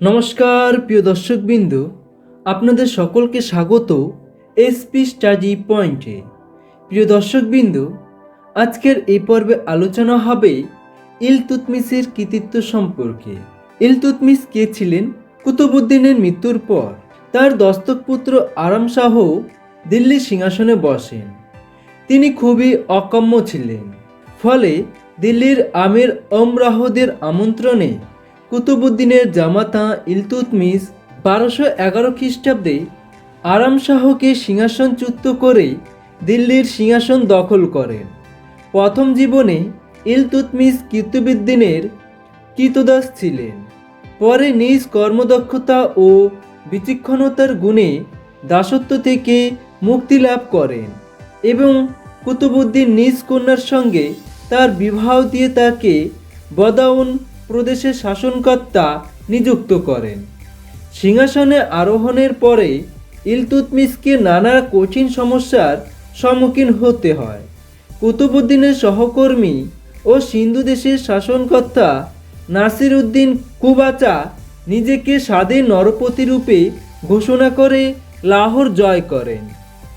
নমস্কার প্রিয় দর্শকবৃন্দু, আপনাদের সকলকে স্বাগত এসপি স্টাডি পয়েন্টে। প্রিয় দর্শকবৃন্দু, আজকের এই পর্বে আলোচনা হবে ইলতুৎমিশের কৃতিত্ব সম্পর্কে। ইলতুৎমিশ কে ছিলেন? কুতুবউদ্দিনের মৃত্যুর পর তার দস্তক পুত্র আরাম শাহ দিল্লির সিংহাসনে বসেন। তিনি খুবই অকাম্য ছিলেন, ফলে দিল্লির আমির ওমরাহদের আমন্ত্রণে কুতুবউদ্দিনের জামাতা ইলতুৎমিশ 1211 খ্রিস্টাব্দে আরাম শাহকে সিংহাসনচ্যুত করে দিল্লির সিংহাসন দখল করেন। প্রথম জীবনে ইলতুৎমিশ কুতুবউদ্দিনের কৃতদাস ছিলেন। পরে নিজ কর্মদক্ষতা ও বিচক্ষণতার গুণে দাসত্ব থেকে মুক্তি লাভ করেন এবং কুতুবউদ্দিন নিজ কন্যার সঙ্গে তার বিবাহ দিয়ে তাকে বদাউন প্রদেশের শাসনকর্তা নিযুক্ত করেন। সিংহাসনে আরোহণের পরে ইলতুৎমিশকে নানা কঠিন সমস্যার সম্মুখীন হতে হয়। কুতুবউদ্দিনের সহকর্মী ও সিন্ধু দেশের শাসনকর্তা নাসির উদ্দিন কুবাচা নিজেকে স্বাধীন নরপতি রূপে ঘোষণা করে লাহোর জয় করেন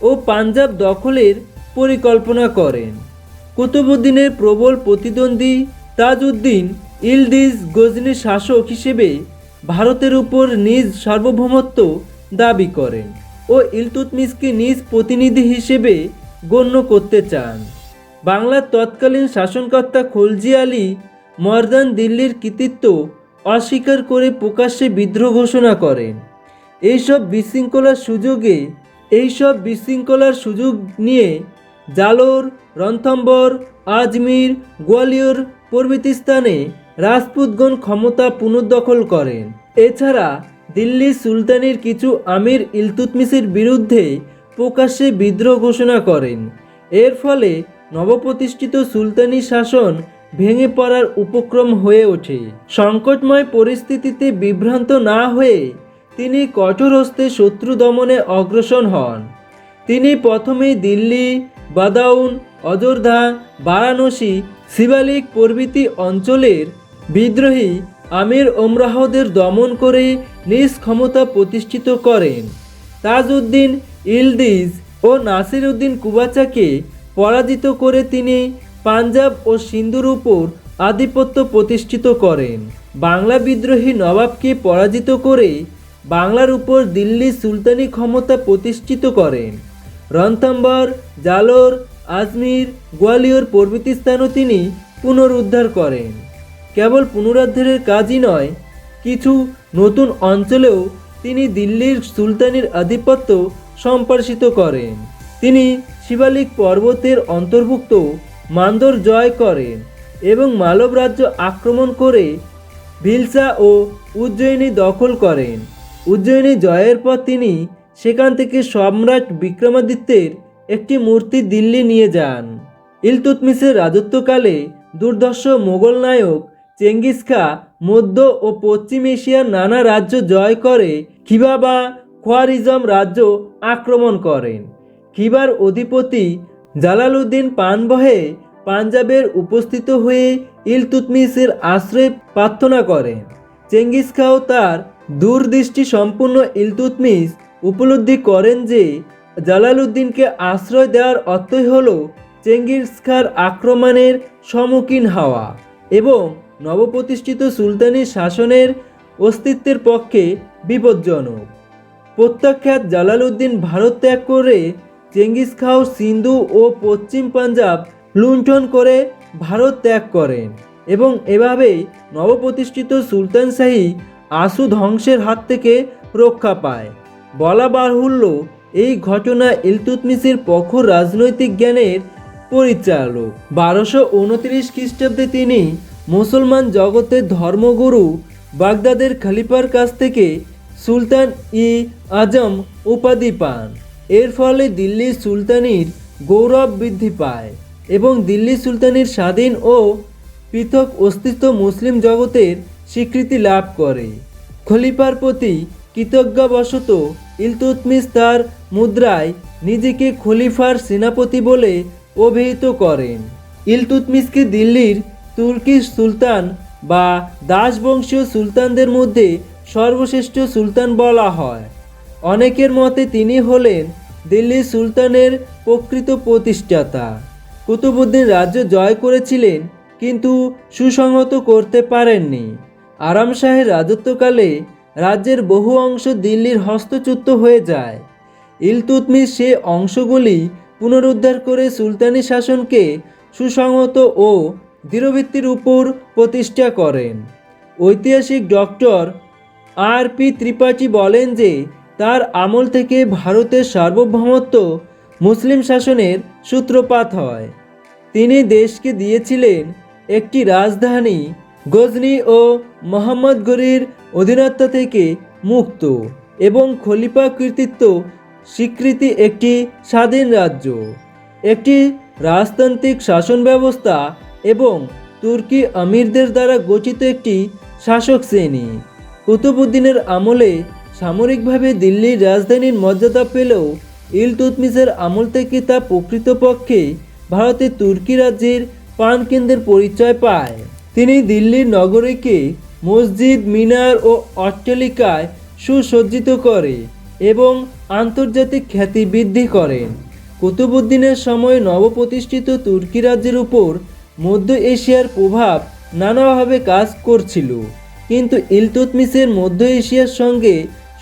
ও পাঞ্জাব দখলের পরিকল্পনা করেন। কুতুবউদ্দিনের প্রবল প্রতিদ্বন্দ্বী তাজউদ্দিন ইলদিজ গজনির শাসক হিসেবে ভারতের উপর নিজ সার্বভৌমত্ব দাবি করেন ও ইলতুৎমিশকে নিজ প্রতিনিধি হিসেবে গণ্য করতে চান। বাংলার তৎকালীন শাসনকর্তা খলজি আলী মর্দান দিল্লির কৃতিত্ব অস্বীকার করে প্রকাশ্যে বিদ্রোহ ঘোষণা করেন। এইসব বিশৃঙ্খলার সুযোগ নিয়ে জালোর, রণথম্বর, আজমির, গোয়ালিয়র প্রভৃতি স্থানে রাজপুতগণ ক্ষমতা পুনর্দখল করেন। এছাড়া দিল্লি সুলতানের কিছু আমির ইলতুৎমিশের বিরুদ্ধে প্রকাশ্যে বিদ্রোহ ঘোষণা করেন। এর ফলে নবপ্রতিষ্ঠিত সুলতানি শাসন ভেঙে পড়ার উপক্রম হয়ে ওঠে। সংকটময় পরিস্থিতিতে বিভ্রান্ত না হয়ে তিনি কঠোর হস্তে শত্রু দমনে অগ্রসর হন। তিনি প্রথমে দিল্লি, বাদাউন, অযোধ্যা, বারাণসী, শিবালিক প্রভৃতি অঞ্চলের বিদ্রোহী আমির ওমরাহদের দমন করে নিজ ক্ষমতা প্রতিষ্ঠিত করেন। তাজউদ্দিন ইলদিজ ও নাসির উদ্দিন কুবাচাকে পরাজিত করে তিনি পাঞ্জাব ও সিন্ধুর উপর আধিপত্য প্রতিষ্ঠিত করেন। বাংলা বিদ্রোহী নবাবকে পরাজিত করে বাংলার উপর দিল্লি সুলতানি ক্ষমতা প্রতিষ্ঠিত করেন। রণথম্বর, জালোর, আজমির, গোয়ালিয়র প্রভৃতি স্থানও তিনি পুনরুদ্ধার করেন। কেবল পুনরুদ্ধারের কাজই নয়, কিছু নতুন অঞ্চলেও তিনি দিল্লির সুলতানির আধিপত্য সম্প্রসারিত করেন। তিনি শিবালিক পর্বতের অন্তর্ভুক্ত মান্দর জয় করেন এবং মালব রাজ্য আক্রমণ করে ভিলসা ও উজ্জয়িনী দখল করেন। উজ্জয়িনী জয়ের পর তিনি সেখান থেকে সম্রাট বিক্রমাদিত্যের একটি মূর্তি দিল্লি নিয়ে যান। ইলতুৎমিশের রাজত্বকালে দুর্ধর্ষ মোগল নায়ক চেঙ্গিস খাঁ মধ্য ও পশ্চিম এশিয়ার নানা রাজ্য জয় করে খিবা বা খোয়ারিজম রাজ্য আক্রমণ করেন। খিবার অধিপতি জালালউদ্দিন পানবহে পাঞ্জাবের উপস্থিত হয়ে ইলতুৎমিশের আশ্রয় প্রার্থনা করেন। চেঙ্গিস খাঁও তার দূরদৃষ্টি সম্পূর্ণ ইলতুৎমিশ উপলব্ধি করেন যে জালালউদ্দিনকে আশ্রয় দেওয়ার অর্থই হল চেঙ্গিস খাঁর আক্রমণের সম্মুখীন হওয়া এবং নবপ্রতিষ্ঠিত সুলতানি শাসনের অস্তিত্বের পক্ষে বিপজ্জনক। প্রত্যাখ্যাত জালালউদ্দিন ভারত ত্যাগ করে চেঙ্গিস খাঁ সিন্ধু ও পশ্চিম পাঞ্জাব লুণ্ঠন করে ভারত ত্যাগ করেন এবং এভাবেই নবপ্রতিষ্ঠিত সুলতানশাহী আশু ধ্বংসের হাত থেকে রক্ষা পায়। বলা বাহুল্য, এই ঘটনা ইলতুৎমিশের প্রখর রাজনৈতিক জ্ঞানের পরিচালক। 1229 খ্রিস্টাব্দে তিনি মুসলমান জগতের ধর্মগুরু বাগদাদের খলিফার কাছ থেকে সুলতান ই আজম উপাধি পান। এর ফলে দিল্লি সুলতানির গৌরব বৃদ্ধি পায় এবং দিল্লি সুলতানির স্বাধীন ও পৃথক অস্তিত্ব মুসলিম জগতের স্বীকৃতি লাভ করে। খলিফার প্রতি কৃতজ্ঞতাবশত ইলতুৎমিশ তার মুদ্রায় নিজেকে খলিফার সেনাপতি বলে অভিহিত করেন। ইলতুৎমিশকে দিল্লির তুর্কি সুলতান বা দাসবংশীয় সুলতানদের মধ্যে সর্বশ্রেষ্ঠ সুলতান বলা হয়। অনেকের মতে তিনি হলেন দিল্লি সুলতানের প্রকৃত প্রতিষ্ঠাতা। কুতুবউদ্দিন রাজ্য জয় করেছিলেন কিন্তু সুসংহত করতে পারেননি। আরাম শাহের রাজত্বকালে রাজ্যের বহু অংশ দিল্লির হস্তচ্যুত হয়ে যায়। ইলতুৎমিশ সে অংশগুলি পুনরুদ্ধার করে সুলতানি শাসনকে সুসংহত ও দৃঢ়ভিত্তির উপর প্রতিষ্ঠা করেন। ঐতিহাসিক ডক্টর আর.পি. ত্রিপাঠী বলেন যে তার আমল থেকে ভারতের সার্বভৌমত্ব মুসলিম শাসনের সূত্রপাত হয়। তিনি দেশকে দিয়েছিলেন একটি রাজধানী, গজনি ও মোহাম্মদ গনির অধীনত্ব থেকে মুক্ত এবং খলিফা কর্তৃত্ব স্বীকৃতি একটি স্বাধীন রাজ্য, একটি রাজতান্ত্রিক শাসন ব্যবস্থা এবং তুর্কি আমিরদের দ্বারা গঠিত একটি শাসক শ্রেণী। কুতুবউদ্দিনের আমলে সামরিকভাবে দিল্লির রাজধানীর মর্যাদা পেলেও ইলতুৎমিশের আমল থেকে তা প্রকৃতপক্ষে ভারতের তুর্কি রাজ্যের প্রাণকেন্দ্রের পরিচয় পায়। তিনি দিল্লির নগরীকে মসজিদ, মিনার ও অট্টালিকায় সুসজ্জিত করে এবং আন্তর্জাতিক খ্যাতি বৃদ্ধি করেন। কুতুবউদ্দিনের সময় নবপ্রতিষ্ঠিত তুর্কি রাজ্যের উপর মধ্য এশিয়ার প্রভাব নানাভাবে কাজ করছিল, কিন্তু ইলতুৎমিশের মধ্য এশিয়ার সঙ্গে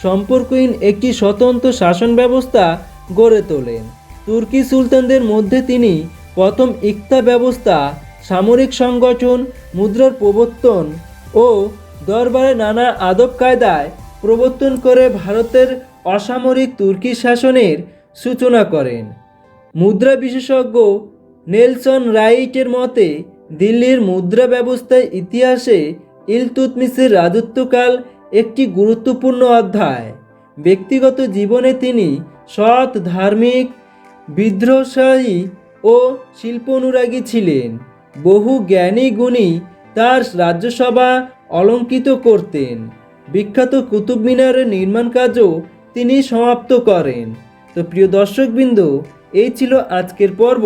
সম্পর্কহীন একটি স্বতন্ত্র শাসন ব্যবস্থা গড়ে তোলেন। তুর্কি সুলতানদের মধ্যে তিনি প্রথম ইকতা ব্যবস্থা, সামরিক সংগঠন, মুদ্রার প্রবর্তন ও দরবারে নানা আদব কায়দায় প্রবর্তন করে ভারতের অসামরিক তুর্কি শাসনের সূচনা করেন। মুদ্রা বিশেষজ্ঞ নেলসন রাইটের মতে দিল্লির মুদ্রা ব্যবস্থার ইতিহাসে ইলতুৎমিশের রাজত্বকাল একটি গুরুত্বপূর্ণ অধ্যায়। ব্যক্তিগত জীবনে তিনি সৎ, ধার্মিক, বিদ্রোহী ও শিল্প অনুরাগী ছিলেন। বহু জ্ঞানী গুণী তার রাজ্যসভা অলঙ্কৃত করতেন। বিখ্যাত কুতুব মিনারের নির্মাণ কাজও তিনি সমাপ্ত করেন। তো প্রিয় দর্শকবৃন্দ, এই ছিল আজকের পর্ব।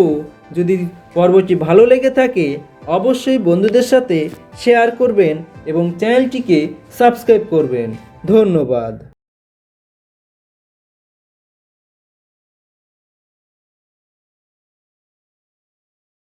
যদি পর্বটি ভালো লেগে থাকে অবশ্যই বন্ধুদের সাথে শেয়ার করবেন এবং চ্যানেলটিকে সাবস্ক্রাইব করবেন। ধন্যবাদ।